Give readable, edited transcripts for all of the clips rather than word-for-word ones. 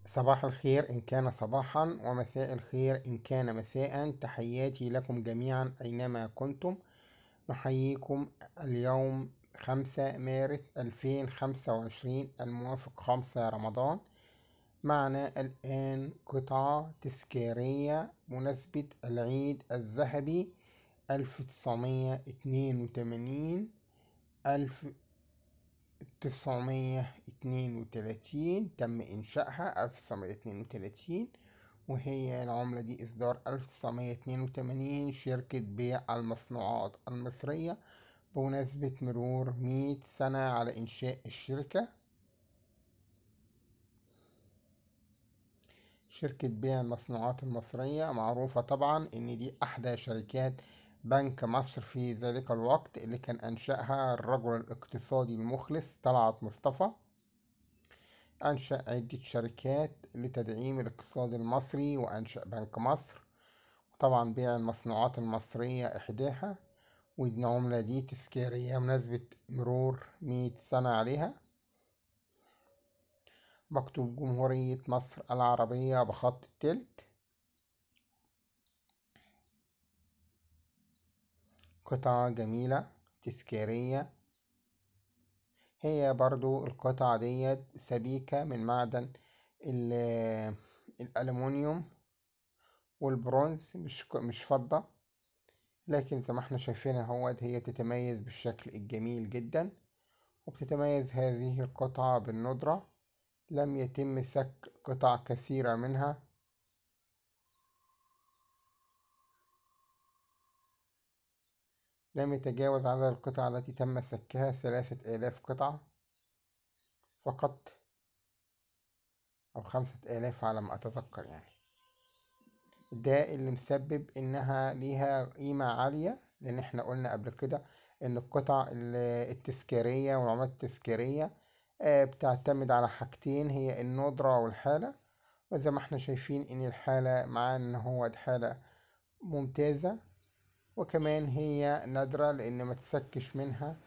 صباح الخير إن كان صباحا، ومساء الخير إن كان مساء. تحياتي لكم جميعا أينما كنتم. نحييكم اليوم 5 مارس 2025 الموافق 5 رمضان. معنا الآن قطعة تذكارية مناسبة العيد الذهبي 1982 1932. تم إنشائها 1932، وهي العملة دي إصدار 1982 شركة بيع المصنوعات المصرية بمناسبة مرور 100 سنة على إنشاء الشركة. شركة بيع المصنوعات المصرية معروفة طبعا إن دي أحدى شركات بنك مصر في ذلك الوقت، اللي كان أنشأها الرجل الاقتصادي المخلص طلعت مصطفى. أنشأ عدة شركات لتدعيم الاقتصاد المصري، وأنشأ بنك مصر، وطبعا بيع المصنوعات المصرية إحداها. والعملة دي تذكارية مناسبة مرور 100 سنة عليها. مكتوب جمهورية مصر العربية بخط التلت. قطعة جميلة تذكارية. هي برضو القطعة ديت سبيكة من معدن الألمونيوم والبرونز، مش فضة. لكن زي ما احنا شايفينها اهوت، هي تتميز بالشكل الجميل جدا. وبتتميز هذه القطعة بالندرة. لم يتم سك قطع كثيرة منها. لم يتجاوز عدد القطع التي تم سكها 3000 قطعة فقط، أو 5000 على ما أتذكر يعني. ده اللي مسبب إنها ليها قيمة عالية، لأن احنا قلنا قبل كده إن القطع التذكارية والعملات التذكارية بتعتمد على حاجتين، هي الندرة والحالة. وزي ما احنا شايفين إن الحالة معاه إن هو حالة ممتازة، وكمان هي نادرة لأن ما تفكش منها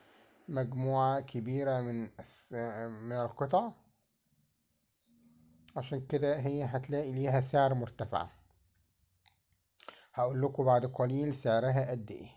مجموعة كبيرة من القطع. عشان كده هي هتلاقي ليها سعر مرتفع. هقول لكم بعد قليل سعرها قد ايه.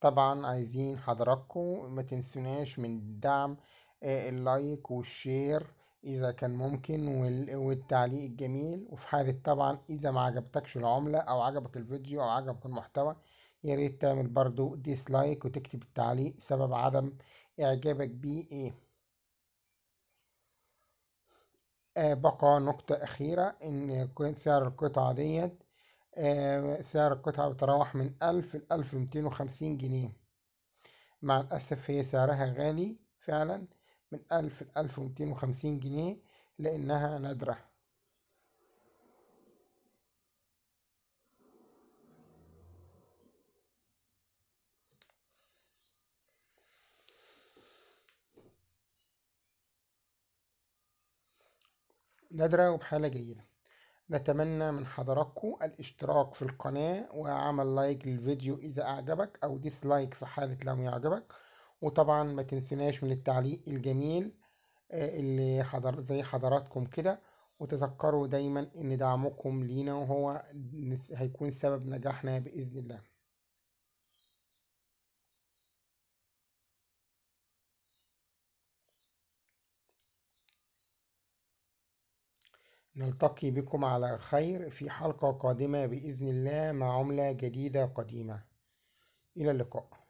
طبعا عايزين حضراتكم ما تنسوناش من دعم اللايك والشير إذا كان ممكن، والتعليق الجميل. وفي حالة طبعا إذا ما عجبتكش العملة أو عجبك الفيديو أو عجبك المحتوى، يا ريت تعمل برضو ديسلايك وتكتب التعليق سبب عدم إعجابك بيه إيه. بقى نقطة أخيرة، إن يكون سعر القطعة ديت سعر القطعة بتراوح من 1000 ل1250 جنيه. مع الأسف هي سعرها غالي فعلا، من 1000 ل1250 جنيه، لأنها نادرة. نادرة وبحالة جيدة. نتمنى من حضراتكم الاشتراك في القناة وعمل لايك للفيديو إذا أعجبك، أو ديسلايك في حالة لم يعجبك. وطبعا ما تنسناش من التعليق الجميل اللي زي حضراتكم كده. وتذكروا دايما ان دعمكم لينا وهو هيكون سبب نجاحنا بإذن الله. نلتقي بكم على خير في حلقة قادمة بإذن الله مع عملة جديدة قديمة. إلى اللقاء.